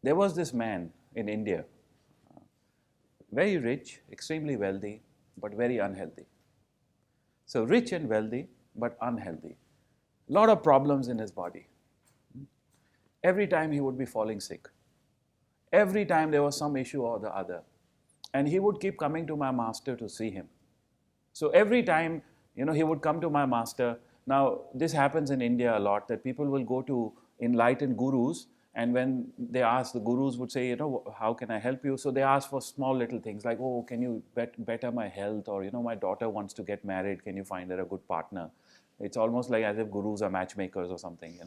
There was this man in India, very rich, extremely wealthy, but very unhealthy. So rich and wealthy, but unhealthy. Lot of problems in his body. Every time he would be falling sick. Every time there was some issue or the other. And he would keep coming to my master to see him. So every time, he would come to my master. Now, this happens in India a lot, that people will go to enlightened gurus, and when they ask, the gurus would say, how can I help you? So they ask for small little things like, oh, can you better my health? Or, my daughter wants to get married. Can you find her a good partner? It's almost like as if gurus are matchmakers or something.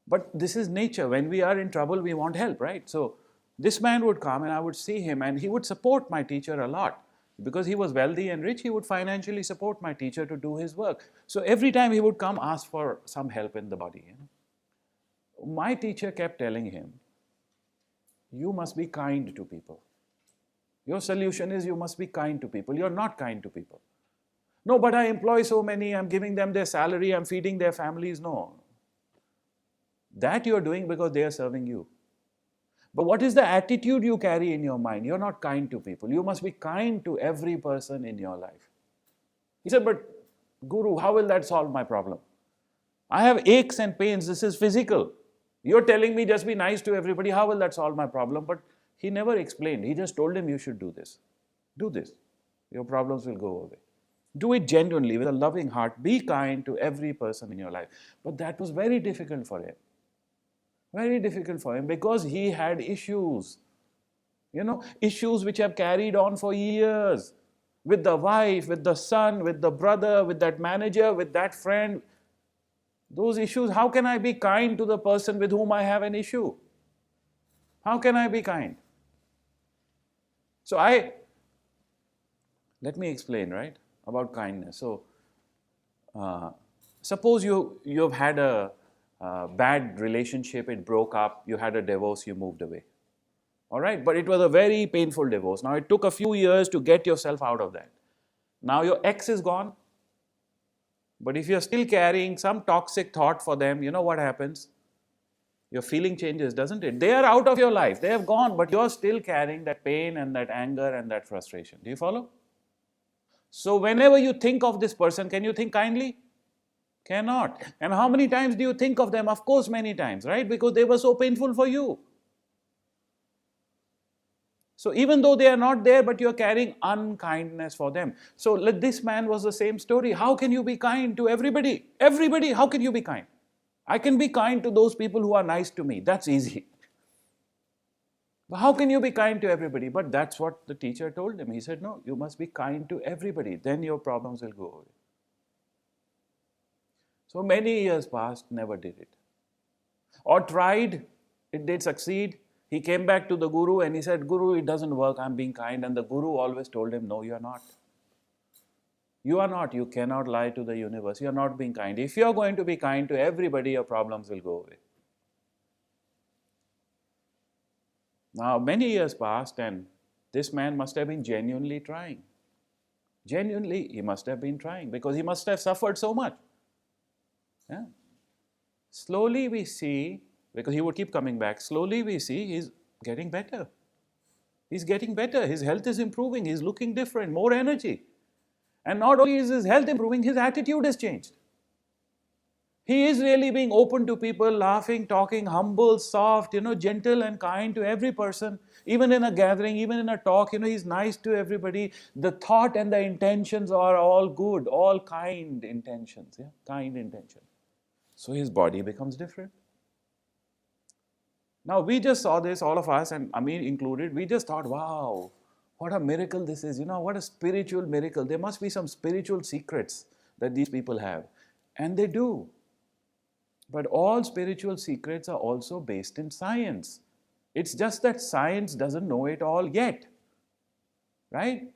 But this is nature. When we are in trouble, we want help, right? So this man would come and I would see him, and he would support my teacher a lot. Because he was wealthy and rich, he would financially support my teacher to do his work. So every time he would come ask for some help in the body. My teacher kept telling him, you must be kind to people. Your solution is you must be kind to people. You're not kind to people. No, but I employ so many, I'm giving them their salary, I'm feeding their families. No. That you're doing because they are serving you. But what is the attitude you carry in your mind? You're not kind to people. You must be kind to every person in your life. He said, but Guru, how will that solve my problem? I have aches and pains. This is physical. You're telling me just be nice to everybody. How will that solve my problem? But he never explained. He just told him, you should do this. Do this. Your problems will go away. Do it genuinely with a loving heart. Be kind to every person in your life. But that was very difficult for him. Very difficult for him because he had issues. Issues which have carried on for years. With the wife, with the son, with the brother, with that manager, with that friend. Those issues, how can I be kind to the person with whom I have an issue? How can I be kind? So let me explain, right, about kindness. So, suppose you've had a bad relationship, it broke up, you had a divorce, you moved away. All right, but it was a very painful divorce. Now, it took a few years to get yourself out of that. Now, your ex is gone, but if you're still carrying some toxic thought for them, you know what happens? Your feeling changes, doesn't it? They are out of your life, they have gone, but you're still carrying that pain and that anger and that frustration. Do you follow? So, whenever you think of this person, can you think kindly? Cannot. And how many times do you think of them? Of course, many times, right? Because they were so painful for you. So even though they are not there, but you're carrying unkindness for them. So this man was the same story. How can you be kind to everybody? Everybody, how can you be kind? I can be kind to those people who are nice to me. That's easy. But how can you be kind to everybody? But that's what the teacher told him. He said, no, you must be kind to everybody. Then your problems will go away. So many years passed, never did it. Or tried, it did succeed. He came back to the Guru and he said, Guru, it doesn't work, I'm being kind. And the Guru always told him, no, you are not. You are not. You cannot lie to the universe. You are not being kind. If you are going to be kind to everybody, your problems will go away. Now, many years passed and this man must have been genuinely trying. Genuinely, he must have been trying because he must have suffered so much. Yeah. Slowly we see, because he would keep coming back, slowly we see he's getting better. He's getting better. His health is improving. He's looking different, more energy. And not only is his health improving, his attitude has changed. He is really being open to people, laughing, talking, humble, soft, gentle and kind to every person. Even in a gathering, even in a talk, he's nice to everybody. The thought and the intentions are all good, all kind intentions, kind intentions. So his body becomes different. Now we just saw this, all of us, and Amin included, we just thought, wow, what a miracle this is, what a spiritual miracle. There must be some spiritual secrets that these people have. And they do. But all spiritual secrets are also based in science. It's just that science doesn't know it all yet. Right?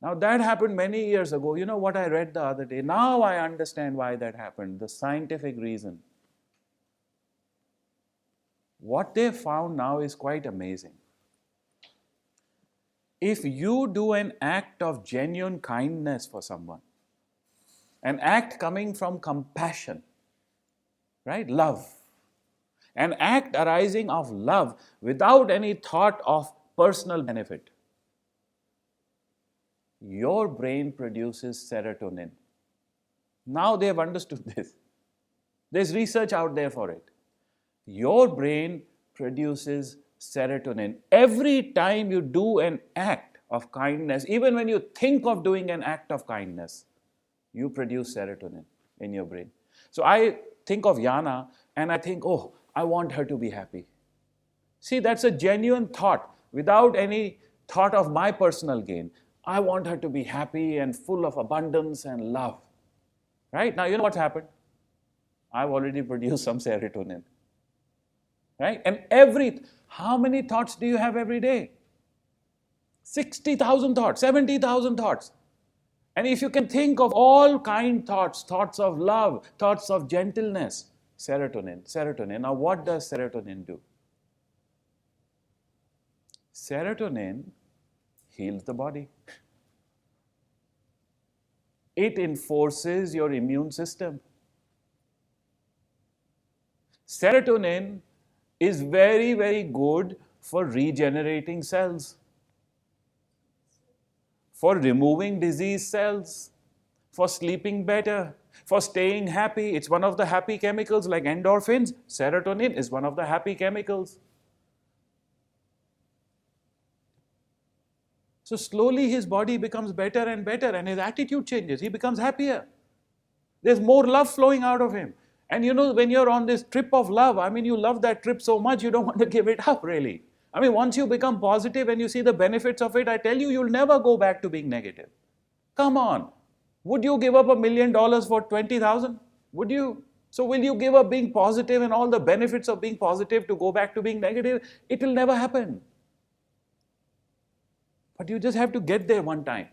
Now that happened many years ago. You know what I read the other day? Now I understand why that happened, the scientific reason. What they found now is quite amazing. If you do an act of genuine kindness for someone, an act coming from compassion, right? Love. an act arising of love without any thought of personal benefit, your brain produces serotonin. Now they have understood this. There's research out there for it. Your brain produces serotonin. Every time you do an act of kindness, even when you think of doing an act of kindness, you produce serotonin in your brain. So I think of Yana and I think, oh, I want her to be happy. See, that's a genuine thought without any thought of my personal gain. I want her to be happy and full of abundance and love. Right? Now, you know what's happened? I've already produced some serotonin. Right? And how many thoughts do you have every day? 60,000 thoughts, 70,000 thoughts. And if you can think of all kind thoughts, thoughts of love, thoughts of gentleness, serotonin. Now, what does serotonin do? Serotonin heals the body. It enforces your immune system. Serotonin is very, very good for regenerating cells, for removing disease cells, for sleeping better, for staying happy. It's one of the happy chemicals like endorphins. Serotonin is one of the happy chemicals. So slowly his body becomes better and better and his attitude changes. He becomes happier. There's more love flowing out of him. And you know, when you're on this trip of love, I mean, you love that trip so much, you don't want to give it up, really. I mean, once you become positive and you see the benefits of it, I tell you, you'll never go back to being negative. Come on. Would you give up $1 million for 20,000? Would you? So will you give up being positive and all the benefits of being positive to go back to being negative? It will never happen. But you just have to get there one time.